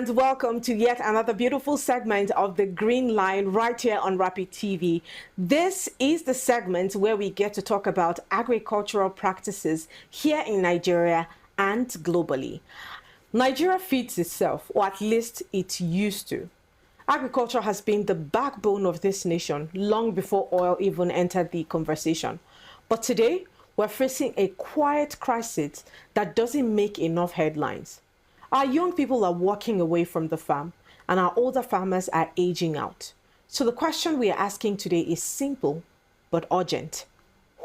and welcome to yet another beautiful segment of the Green Line right here on Rapid TV. This is the segment where we get to talk about agricultural practices here in Nigeria and globally. Nigeria feeds itself, or at least it used to. Agriculture has been the backbone of this nation long before oil even entered the conversation. But today, we're facing a quiet crisis that doesn't make enough headlines. Our young people are walking away from the farm, and our older farmers are aging out. So the question we are asking today is simple but urgent.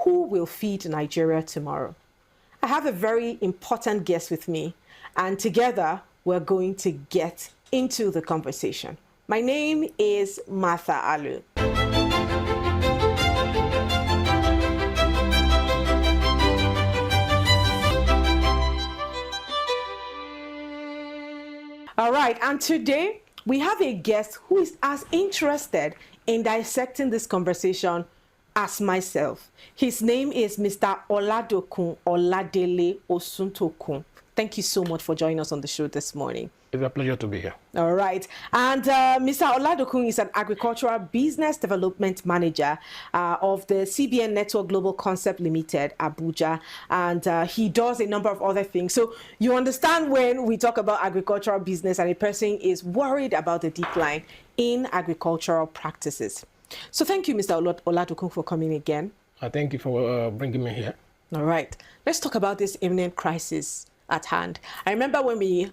Who will feed Nigeria tomorrow? I have a very important guest with me, and together we're going to get into the conversation. My name is Martha Alu. All right, and today we have a guest who is as interested in dissecting this conversation as myself. His name is Mr. Oladokun Oladele Osuntokun. Thank you so much for joining us on the show this morning. It's a pleasure to be here. All right. And Mr. Oladokun is an agricultural business development manager of the CBN Network Global Concept Limited, Abuja. And he does a number of other things. So you understand when we talk about agricultural business and a person is worried about the decline in agricultural practices. So thank you, Mr. Oladokun, for coming again. Thank you for bringing me here. All right. Let's talk about this imminent crisis at hand. I remember when we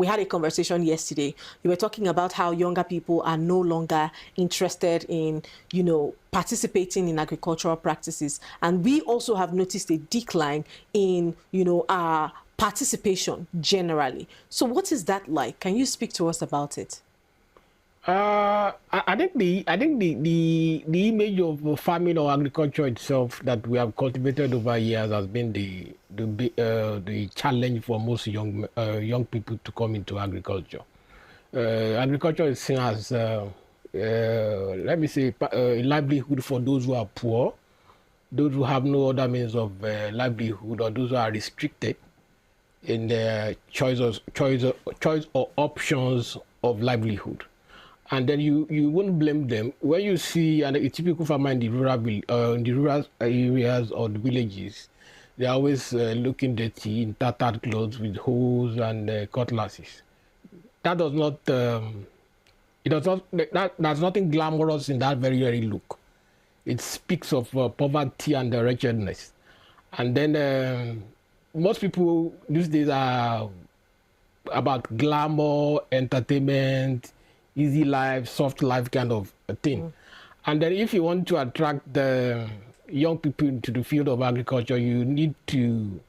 had a conversation yesterday, you were talking about how younger people are no longer interested in, participating in agricultural practices. And we also have noticed a decline in, our participation generally. So what is that like? Can you speak to us about it? I think the image of farming or agriculture itself that we have cultivated over years has been the challenge for most young people to come into agriculture. Agriculture is seen as let me say a livelihood for those who are poor, those who have no other means of livelihood, or those who are restricted in their choice or options of livelihood. And then you won't blame them when you see a typical farmer in the rural areas or the villages. They're always looking dirty in tattered clothes with hoes and cutlasses. That does not. There's nothing glamorous in that very look. It speaks of poverty and wretchedness. And then most people these days are about glamour, entertainment, easy life, soft life kind of a thing. And then if you want to attract the young people into the field of agriculture, you need to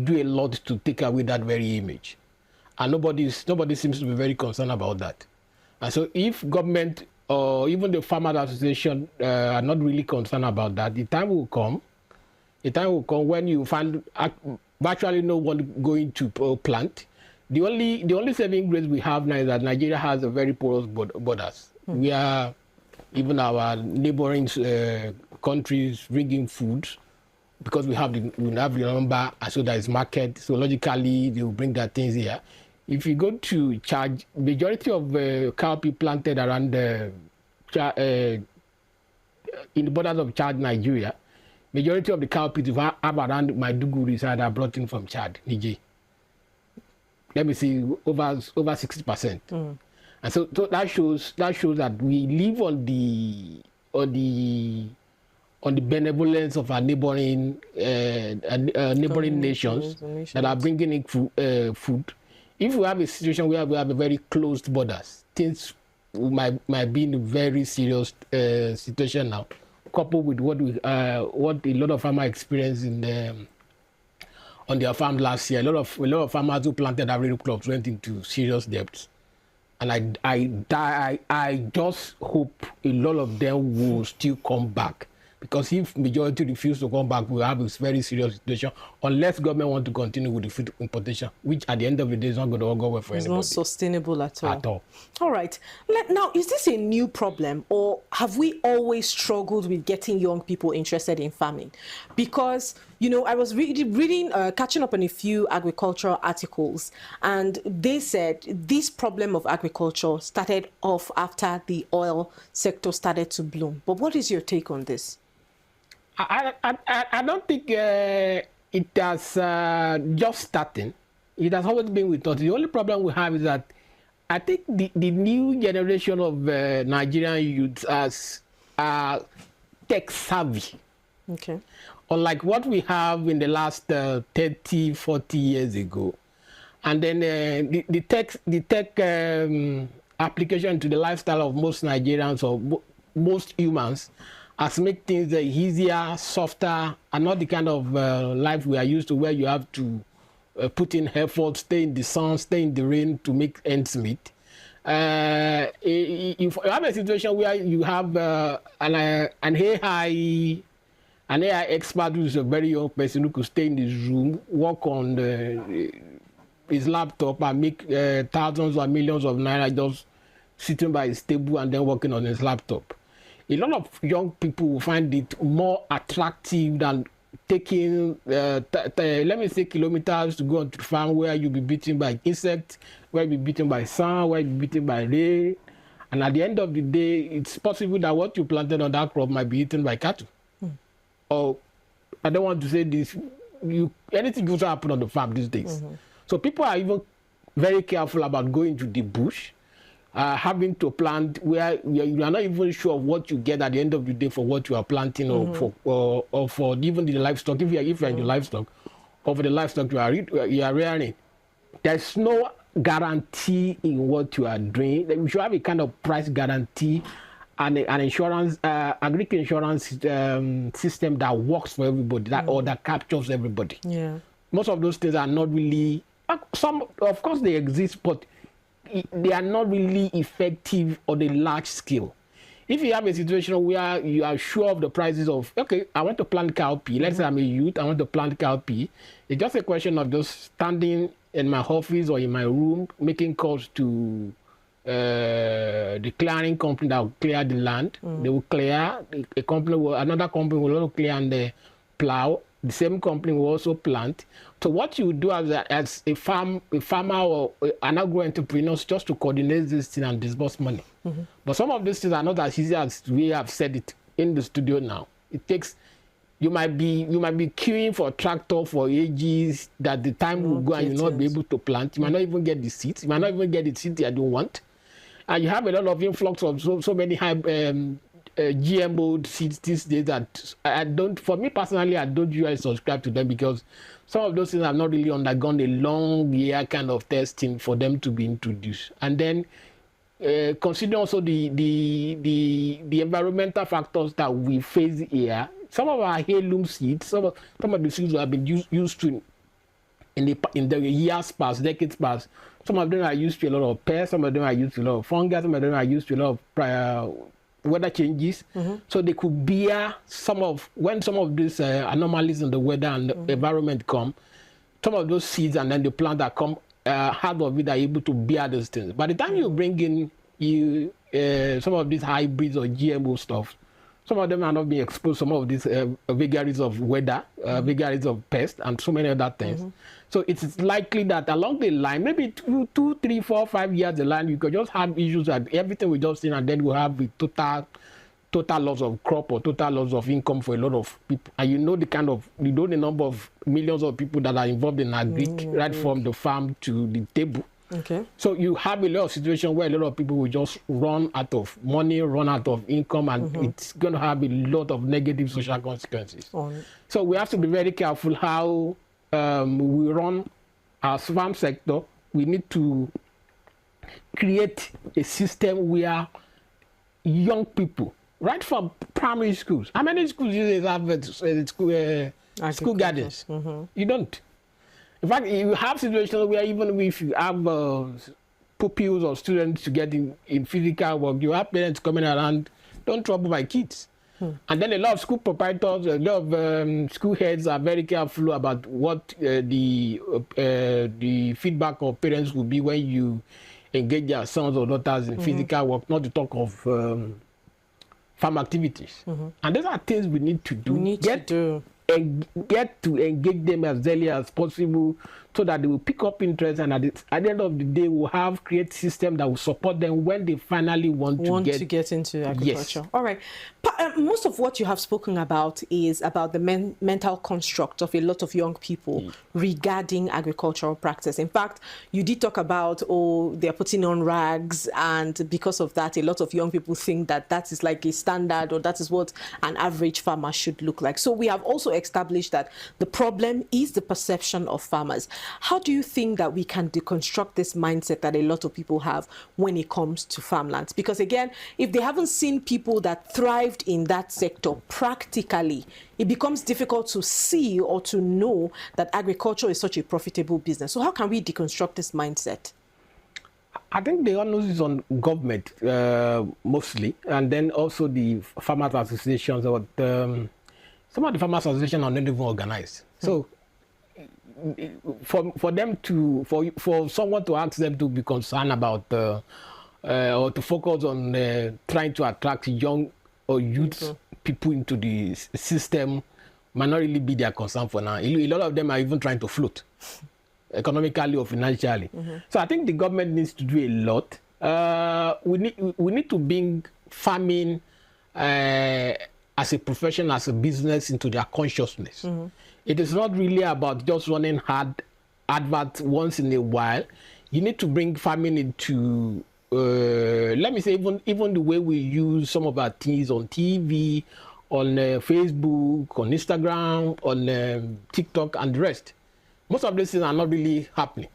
do a lot to take away that very image. And nobody seems to be very concerned about that. And so if government or even the Farmers Association are not really concerned about that, the time will come when you find virtually no one going to plant. The only saving grace we have now is that Nigeria has a very porous borders. We are, even our neighboring countries bringing food because we have the number, and so there is market. So logically, they will bring their things here. If you go to Chad, majority of cowpea planted around in the borders of Chad, Nigeria, majority of the cowpeas we have around Maiduguri side are brought in from Chad, Niger. Let me see, over 60%. And so that shows that we live on the benevolence of our neighboring nations that are bringing in food. If we have a situation where we have a very closed borders, things might be in a very serious situation now, coupled with what a lot of farmers experience on their farm last year. A lot of farmers who planted agri crops went into serious debts, and I just hope a lot of them will still come back, because if majority refuse to come back, we'll have a very serious situation unless government want to continue with the food importation, which at the end of the day is not going to go well for anybody. It's not sustainable at all. All right. Now, is this a new problem, or have we always struggled with getting young people interested in farming? Because You know, I was reading, catching up on a few agricultural articles, and they said this problem of agriculture started off after the oil sector started to bloom. But what is your take on this? I don't think it has just starting. It has always been with us. The only problem we have is that I think the new generation of Nigerian youths are tech savvy. Okay. Unlike what we have in the last 30, 40 years ago. And then the tech application to the lifestyle of most Nigerians or most humans has made things easier, softer, and not the kind of life we are used to where you have to put in effort, stay in the sun, stay in the rain to make ends meet. If you have a situation where you have an AI expert who is a very young person who could stay in this room, work on his laptop and make thousands or millions of naira just sitting by his table and then working on his laptop. A lot of young people will find it more attractive than taking, let me say, kilometers to go on to the farm where you'll be beaten by insects, where you'll be beaten by sun, where you'll be beaten by rain. And at the end of the day, it's possible that what you planted on that crop might be eaten by cattle. Or I don't want to say this, anything goes to happen on the farm these days. So people are even very careful about going to the bush, having to plant where you are not even sure of what you get at the end of the day for what you are planting or for even the livestock. If you are in the livestock, or for the livestock you are rearing, there's no guarantee in what you are doing. You should have a kind of price guarantee and an insurance, agri insurance system that works for everybody, or that captures everybody. Yeah. Most of those things are not really, some, of course they exist, but they are not really effective on a large scale. If you have a situation where you are sure of the prices of, okay, I want to plant cowpea, let's say I'm a youth, I want to plant cowpea, it's just a question of just standing in my office or in my room, making calls to the clearing company that will clear the land. They will clear, another company will also clear and plow. The same company will also plant. So what you do as a farmer or an agro entrepreneur is just to coordinate this thing and disburse money. But some of these things are not as easy as we have said it in the studio now. It takes, you might be queuing for a tractor for ages, that the time will go and you'll not be able to plant. You might not even get the seeds. You might not even get the seeds that you want. And you have a lot of influx of so many high GMO seeds these days that I don't, for me personally, I don't usually subscribe to them because some of those things have not really undergone a long year kind of testing for them to be introduced. And then consider also the environmental factors that we face here. Some of our heirloom seeds, some of the seeds have been used to in the years past, decades past. Some of them are used to a lot of pests, some of them are used to a lot of fungus, some of them are used to a lot of weather changes. So they could bear when some of these anomalies in the weather and the environment come, some of those seeds and then the plant that come out of it are able to bear those things. By the time you bring in some of these hybrids or GMO stuff, some of them are not being exposed to some of these vagaries of weather, vagaries of pests, and so many other things. So it's likely that along the line, maybe 2, 3, 4, 5 years the line, you could just have issues that everything we just seen, and then we have the total loss of crop or total loss of income for a lot of people. And you know the number of millions of people that are involved in agri, right from the farm to the table. Okay. So you have a lot of situations where a lot of people will just run out of money, run out of income, and it's going to have a lot of negative social consequences. So we have to be very careful how we run our farm sector. We need to create a system where young people, right from primary schools, how many schools usually have school gardens? You don't. In fact, you have situations where even if you have pupils or students to get in physical work, you have parents coming around, don't trouble my kids. And then a lot of school proprietors, a lot of school heads are very careful about what the feedback of parents will be when you engage their sons or daughters in physical work, not to talk of farm activities. And those are things we need to do. get to engage them as early as possible so that they will pick up interest, and at the end of the day we'll create system that will support them when they finally want to get into agriculture. Yes. All right. Most of what you have spoken about is about the mental construct of a lot of young people regarding agricultural practice. In fact, you did talk about, oh, they're putting on rags, and because of that, a lot of young people think that that is like a standard, or that is what an average farmer should look like. So we have also established that the problem is the perception of farmers. How do you think that we can deconstruct this mindset that a lot of people have when it comes to farmlands? Because again, if they haven't seen people that thrived in that sector practically, it becomes difficult to see or to know that agriculture is such a profitable business. So how can we deconstruct this mindset? I think the onus is on government mostly, and then also the farmers associations. Or some of the farmers associations are not even organized. So for them to for someone to ask them to be concerned about or to focus on trying to attract young or youth people into the system might not really be their concern for now. A lot of them are even trying to float economically or financially. So I think the government needs to do a lot. We need to bring farming as a profession, as a business, into their consciousness. It is not really about just running hard adverts once in a while. You need to bring farming into, let me say, even the way we use some of our things on TV, on Facebook, on Instagram, on TikTok, and the rest. Most of these things are not really happening.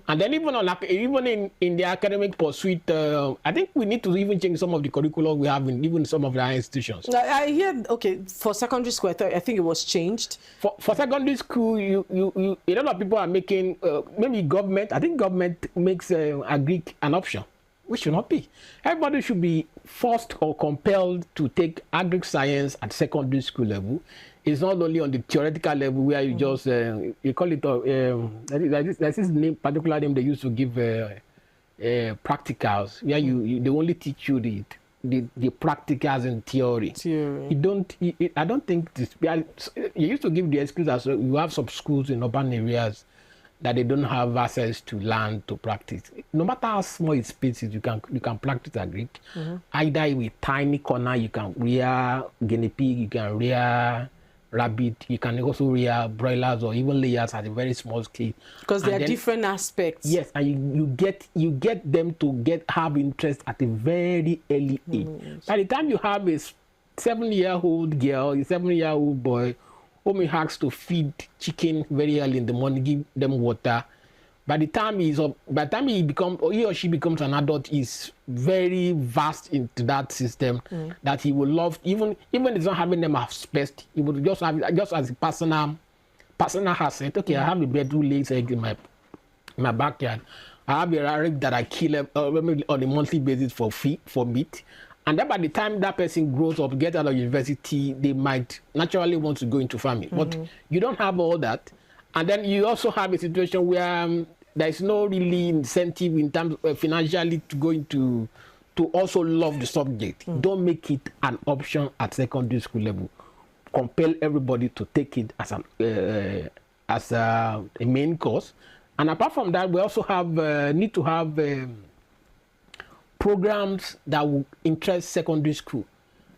And then even in the academic pursuit, I think we need to even change some of the curriculum we have in even some of our institutions. I hear, okay, for secondary school, I think it was changed. For secondary school, a lot of people are making, maybe government, I think government makes agric an option, which should not be. Everybody should be forced or compelled to take agric science at secondary school level. It's not only on the theoretical level where you just, you call it, there's this name, particular name they used to give practicals, where they only teach you the practicals in theory. I don't think this, you used to give the excuse as you have some schools in urban areas that they don't have access to land to practice. No matter how small its space is, you can practice agric. Either with tiny corner, you can rear guinea pig, you can rear rabbit, you can also rear broilers or even layers at a very small scale. Because there are different aspects. Yes, and you get them to have interest at a very early age. By the time you have a 7-year-old girl, a 7-year-old boy, whom he has to feed chicken very early in the morning, give them water. By the time he or she becomes an adult, is very vast into that system that he will love. Even if he's not having them as pest, he would just have just as a personal asset. Okay, I have a bed who lays eggs in my backyard. I have a rabbit that I kill on a monthly basis for meat. And then by the time that person grows up, gets out of university, they might naturally want to go into farming. But you don't have all that. And then you also have a situation where there is no really incentive in terms of financially to go into, to also love the subject. Don't make it an option at secondary school level. Compel everybody to take it as a main course. And apart from that, we also need to have programs that will interest secondary school.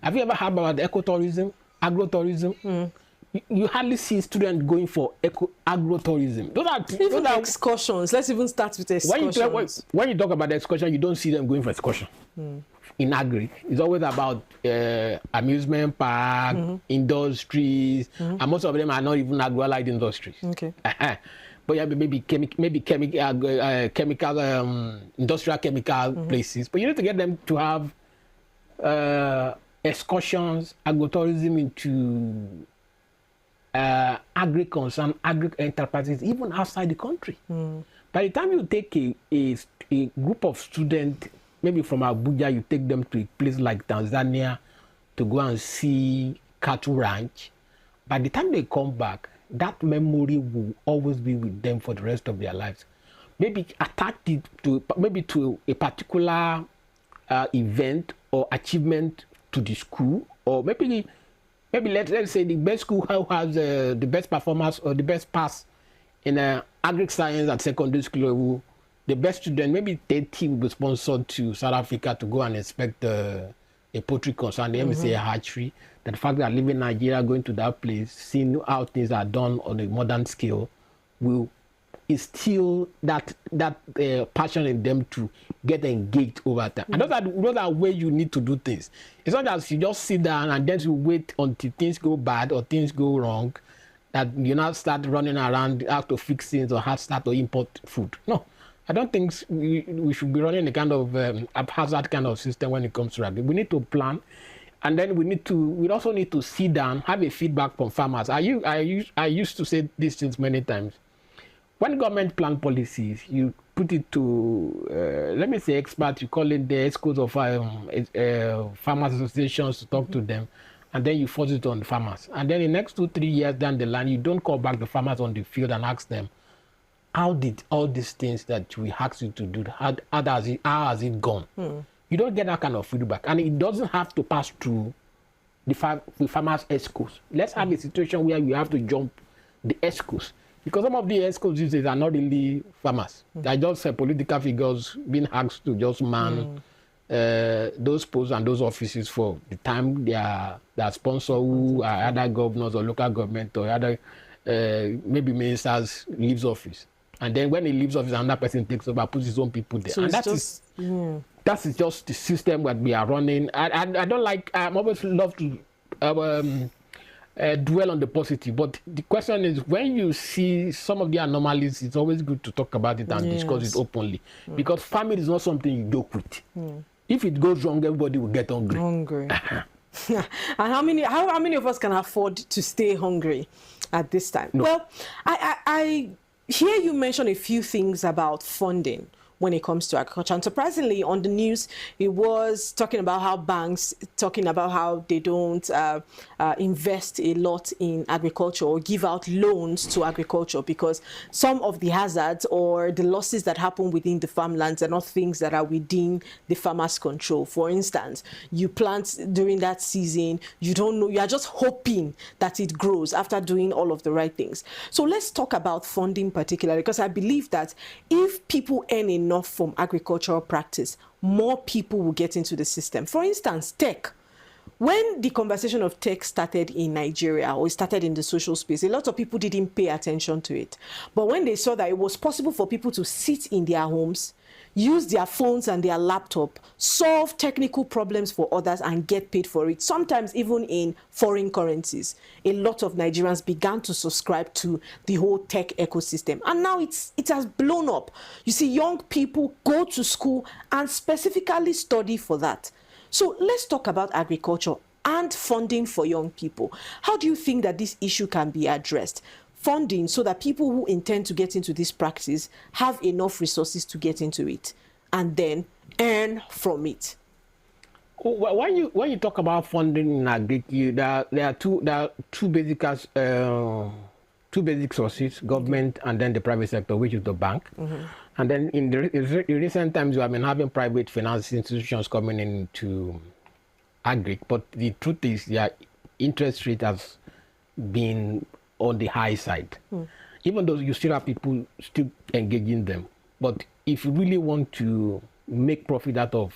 Have you ever heard about ecotourism, agrotourism? You hardly see students going for agrotourism. Those are excursions. Let's even start with excursions. When you talk about the excursion, you don't see them going for excursion. In agri, it's always about amusement park, industries, and most of them are not even agro-allied industries. Okay. But yeah, maybe chemical, industrial chemical places. But you need to get them to have excursions, agrotourism into agri-concern, agri-enterprises, even outside the country. By the time you take a group of students, maybe from Abuja, you take them to a place like Tanzania to go and see cattle ranch. By the time they come back, that memory will always be with them for the rest of their lives. Maybe attach it to a particular event or achievement to the school, or maybe maybe let's say the best school who has the best performance or the best pass in agri science at secondary school level, the best student, maybe 30 will be sponsored to South Africa to go and inspect a poultry concern, let me say a hatchery. The fact that living in Nigeria, going to that place, seeing how things are done on a modern scale, will instill that passion in them to get engaged over time. And those are ways you need to do things. It's not that you just sit down and then you wait until things go bad or things go wrong, that you now start running around how to fix things or how to start to import food. No, I don't think we should be running a kind of haphazard kind of system when it comes to agri. We need to plan, and then we also need to sit down, have a feedback from farmers. I used to say these things many times. When government plan policies, you put it to, let me say experts, you call it the ESCOs of farmers associations to talk to them, and then you force it on the farmers. And then the next 2-3 years down the line, you don't call back the farmers on the field and ask them, how did all these things that we asked you to do, how has it gone? You don't get that kind of feedback. And it doesn't have to pass through the farmers' ESCOs. Let's have a situation where we have to jump the ESCOs. Because some of the ESCOs these days are not really farmers. They're just political figures being asked to just man those posts and those offices for the time their sponsor, who are either governors or local government or other maybe ministers, leaves office. And then when he leaves office, another person takes over, puts his own people there. So and that is just the system that we are running. I don't like, I'm always love to dwell on the positive, but the question is, when you see some of the anomalies, it's always good to talk about it and discuss it openly, because family is not something you joke with. If it goes wrong, everybody will get hungry. And how many of us can afford to stay hungry at this time? No. Well, I hear you mention a few things about funding when it comes to agriculture. And surprisingly, on the news, it was talking about how banks, talking about how they don't invest a lot in agriculture or give out loans to agriculture, because some of the hazards or the losses that happen within the farmlands are not things that are within the farmer's control. For instance, you plant during that season, you don't know, you are just hoping that it grows after doing all of the right things. So let's talk about funding particularly, because I believe that if people earn enough from agricultural practice, more people will get into the system. For instance, tech. When the conversation of tech started in Nigeria, or it started in the social space, a lot of people didn't pay attention to it. But when they saw that it was possible for people to sit in their homes, use their phones and their laptop, solve technical problems for others and get paid for it, sometimes even in foreign currencies, a lot of Nigerians began to subscribe to the whole tech ecosystem. And now it has blown up. You see, young people go to school and specifically study for that. So let's talk about agriculture and funding for young people. How do you think that this issue can be addressed? Funding, so that people who intend to get into this practice have enough resources to get into it and then earn from it. When you talk about funding in agriculture, there are two basic sources: government and then the private sector, which is the bank. And then in recent times, we have been having private finance institutions coming into agri. But the truth is, their interest rate has been on the high side, even though you still have people still engaging them. But if you really want to make profit out of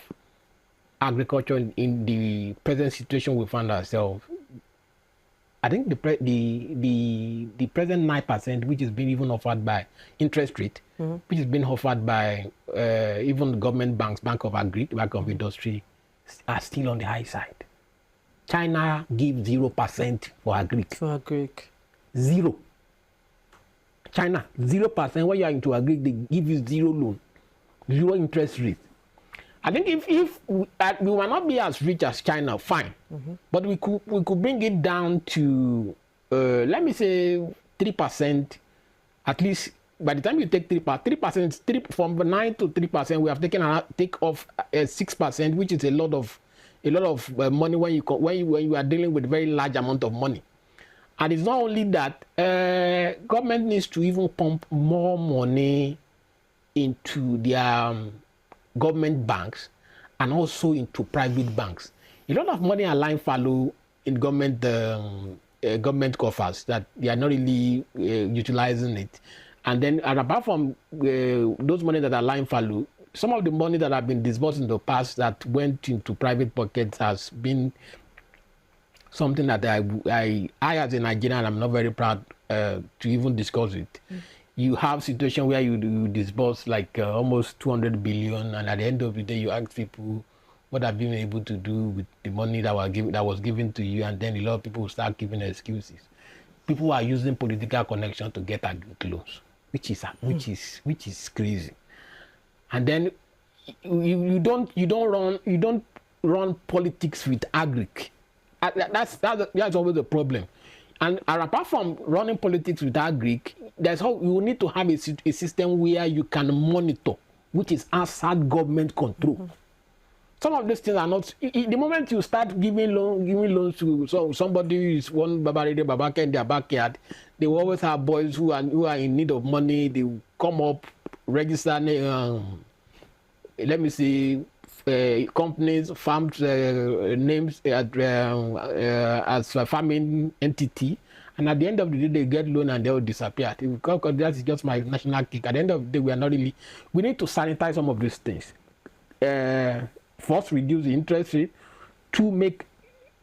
agriculture in the present situation we find ourselves, I think the present 9%, which is being even offered by interest rate, which is being offered by even government banks, Bank of Agri, Bank of Industry, are still on the high side. China gives 0% for agri. Zero. China, 0%. When you are into agri, they give you zero loan, zero interest rate. I think if we might not be as rich as China, fine, but we could bring it down to let me say 3%. At least by the time you take 3%, from 9 to 3%, we have take off 6%, which is a lot of money when you are dealing with very large amount of money. And it's not only that, government needs to even pump more money into their government banks and also into private banks. A lot of money are lying fallow in government coffers, that they are not really utilizing it. And then, and apart from those money that are lying fallow, some of the money that have been disbursed in the past that went into private pockets has been something that I as a Nigerian, I'm not very proud to even discuss it. You have situation where you disburse like almost 200 billion, and at the end of the day, you ask people what have you been able to do with the money that was given to you, and then a lot of people will start giving excuses. People are using political connection to get agric loans, which is crazy. And then you don't run politics with agric. That's always the problem. And apart from running politics with agric, that's how you need to have a system where you can monitor, which is outside government control. Some of these things are not. The moment you start giving loans to somebody who is one babake in their backyard, they will always have boys who are in need of money. They will come up, register, let me see, companies, farms, names as a farming entity, and at the end of the day, they get loan and they will disappear. That's just my national kick. At the end of the day, we need to sanitize some of these things. First, reduce the interest rate. To make,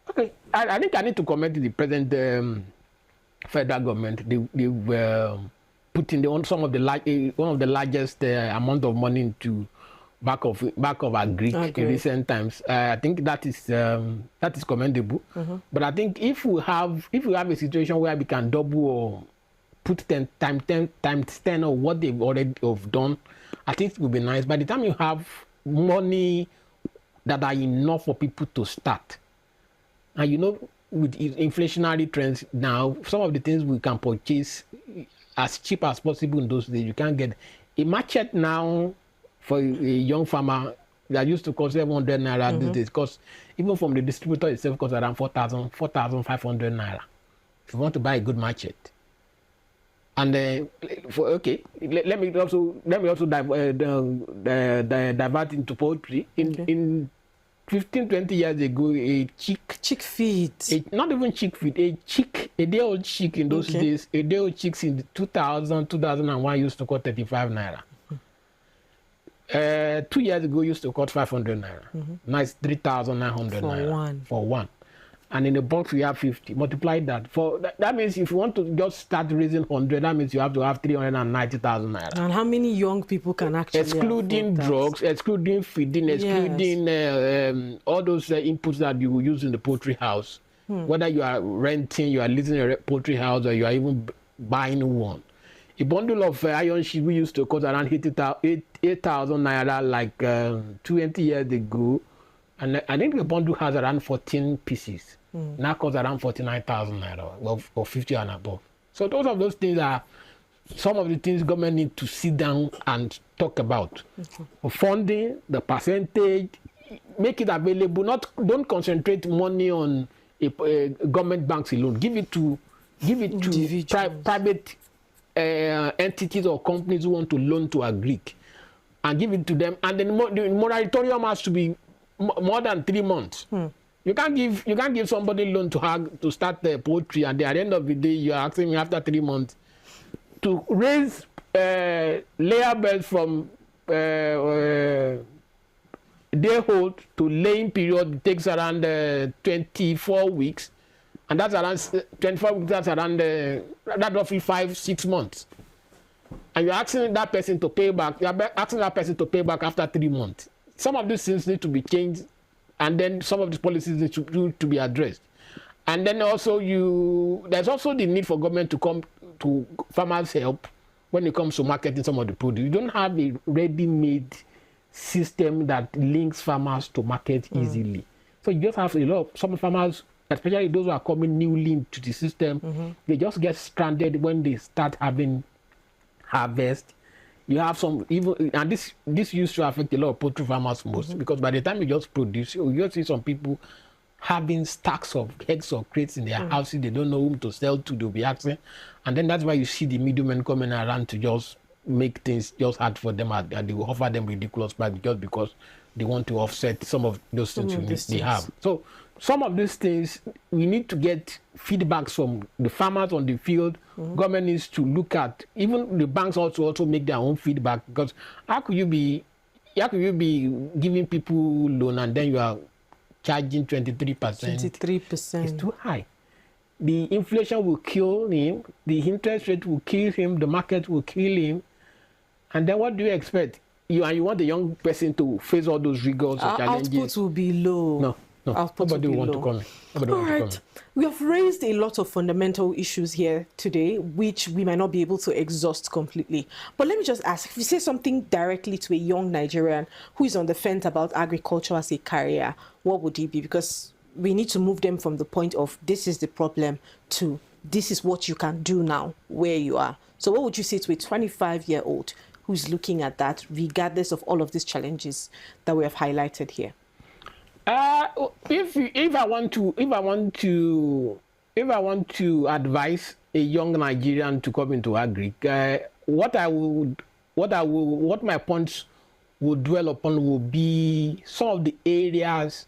okay, I think I need to comment to the present federal government. They were putting one of the largest amount of money into back of agric in recent times. I think that is commendable. But I think if we have a situation where we can double or put 10 times 10 of what they've already done, I think it would be nice. By the time you have money that are enough for people to start, and with inflationary trends now, some of the things we can purchase as cheap as possible in those days, you can't get a machete now. For a young farmer that used to cost 700 naira these days, cost even from the distributor itself costs around 4,500 naira. If you want to buy a good machete, and let me also divert into poultry. In 15-20 years ago, a chick feed, not even chick feed, a day-old chick in those days, a day-old chicks in 2001 used to cost 35 naira. 2 years ago used to cost 500 naira. Now it's 3,900 naira for one. And in the box we have 50. Multiply that. That means if you want to just start raising 100, that means you have to have 390,000 naira. And how many young people can actually excluding drugs, excluding feeding, excluding all those inputs that you will use in the poultry house. Whether you are renting, you are leasing a poultry house, or you are even buying one. A bundle of iron sheet we used to cost around 8,000 naira like 20 years ago. And I think the bundle has around 14 pieces. Now costs around 49,000 naira or 50 and above. So those things are some of the things government need to sit down and talk about. Funding, the percentage, make it available. Don't concentrate money on government banks alone. Give it to private entities or companies who want to loan to agric, and give it to them. And then the moratorium has to be more than 3 months. You can't give somebody loan to start the poultry, and at the end of the day you are asking me after 3 months to raise layer birds from day hold to laying period. It takes around 24 weeks. And that's around 24 weeks, that's around that's roughly 5-6 months. And you're asking that person to pay back, after 3 months. Some of these things need to be changed, and then some of these policies need to be addressed. And then also there's also the need for government to come to farmers' help when it comes to marketing some of the produce. You don't have a ready-made system that links farmers to market easily. So you just have some farmers, especially those who are coming newly into the system, they just get stranded when they start having harvest. You have some and this used to affect a lot of poultry farmers most, because by the time you just produce, you just see some people having stacks of eggs or crates in their houses. They don't know whom to sell to. They'll be asking, and then that's why you see the middlemen coming around to just make things just hard for them, and they will offer them ridiculous price just because they want to offset some of those things they have. So some of these things, we need to get feedbacks from the farmers on the field. Government needs to look at, even the banks also make their own feedback, because how could you be giving people loan and then you are charging 23%? 23%. It's too high. The inflation will kill him, the interest rate will kill him, the market will kill him. And then what do you expect? You want the young person to face all those rigors or challenges. Output will be low. No. Nobody will want to come in. All right. We have raised a lot of fundamental issues here today, which we might not be able to exhaust completely. But let me just ask, if you say something directly to a young Nigerian who is on the fence about agriculture as a career, what would it be? Because we need to move them from the point of this is the problem to this is what you can do now where you are. So what would you say to a 25-year-old who's looking at that, regardless of all of these challenges that we have highlighted here? If I want to advise a young Nigerian to come into agri, what my points would dwell upon will be some of the areas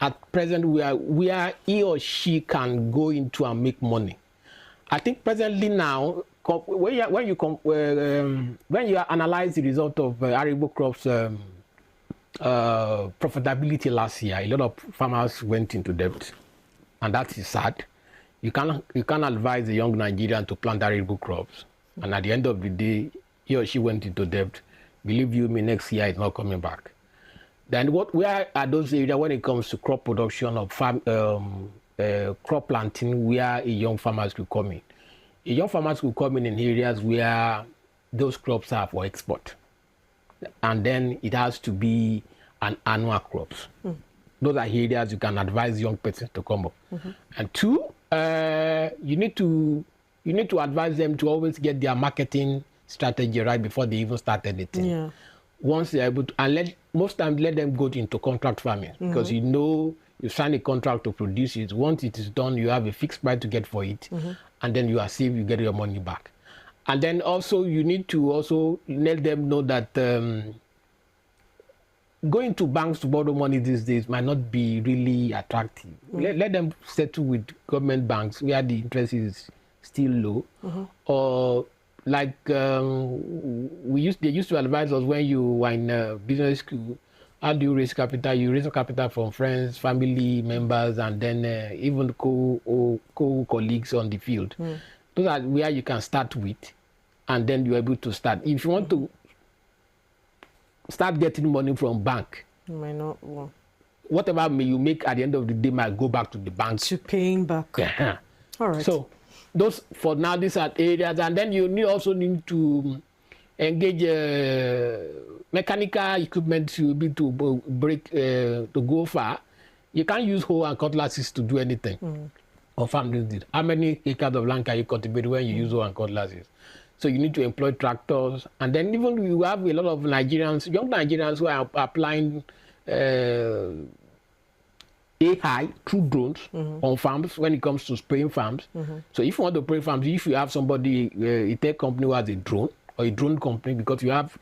at present where he or she can go into and make money. I think presently now, when you analyze the result of arable crops profitability last year, a lot of farmers went into debt, and that is sad. You can't advise a young Nigerian to plant arable crops, and at the end of the day, he or she went into debt. Believe you me, next year it's not coming back. Then where are those areas when it comes to crop production or crop planting, where a young farmers could come in? A young farmers could come in areas where those crops are for export, and then it has to be an annual crops. Those are areas you can advise young persons to come up. And two, you need to advise them to always get their marketing strategy right before they even start anything. Yeah. Once they're able to, and most times let them go into contract farming, because you sign a contract to produce it. Once it is done, you have a fixed price to get for it, and then you are safe, you get your money back. And then also you need to also let them know that going to banks to borrow money these days might not be really attractive. Let them settle with government banks where the interest is still low, or like they used to advise us when you were in business school. How do you raise capital? You raise capital from friends, family members, and then even colleagues on the field. Those are where you can start with, and then you're able to start. If you want to start getting money from bank, You might not want whatever you make at the end of the day might go back to the bank. to paying back. All right. So those, for now, these are areas, and then you also need to engage mechanical equipment to be to break to go far. You can't use hoe and cutlasses to do anything. Or farm this. How many acres of land can you cultivate when you use hoe and cutlasses? So you need to employ tractors, and then even you have a lot of Nigerians, young Nigerians, who are applying AI through drones on farms when it comes to spraying farms. So if you want to spray farms, if you have somebody, a tech company who has a drone, or a drone company, because I've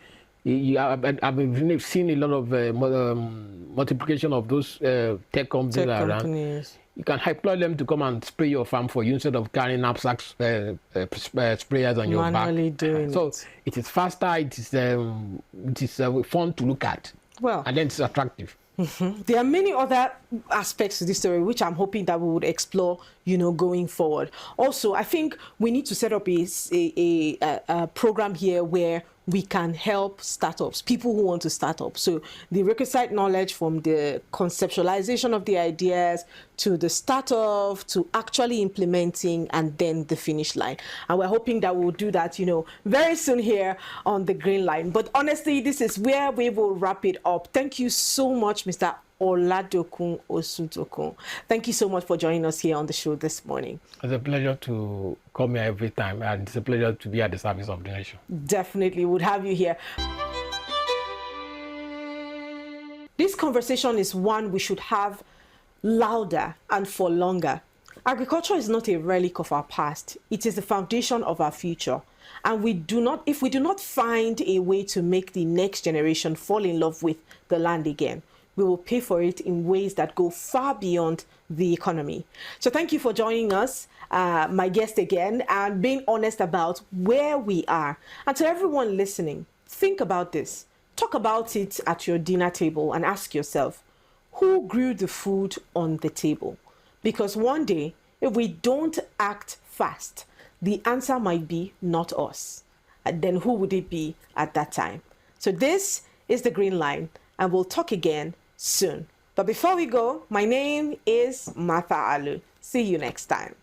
seen a lot of multiplication of those tech companies around. You can employ them to come and spray your farm for you instead of carrying knapsacks, sprayers on your back. So it is faster. It is fun to look at. Well, and then it's attractive. There are many other aspects to this story which I'm hoping that we would explore, going forward. Also, I think we need to set up a program here where we can help startups, people who want to start up. So the requisite knowledge from the conceptualization of the ideas to the startup to actually implementing and then the finish line. And we're hoping that we'll do that, very soon here on the Green Line. But honestly, this is where we will wrap it up. Thank you so much, Mr. Oladokun Osutokun. Thank you so much for joining us here on the show this morning. It's a pleasure to come here every time, and it's a pleasure to be at the service of the nation. Definitely would have you here. This conversation is one we should have louder and for longer. Agriculture is not a relic of our past. It is the foundation of our future. And if we do not find a way to make the next generation fall in love with the land again, we will pay for it in ways that go far beyond the economy. So thank you for joining us, my guest again, and being honest about where we are. And to everyone listening, think about this. Talk about it at your dinner table and ask yourself, who grew the food on the table? Because one day, if we don't act fast, the answer might be not us. And then who would it be at that time? So this is The Green Line, and we'll talk again soon. But before we go, my name is Martha Alu. See you next time.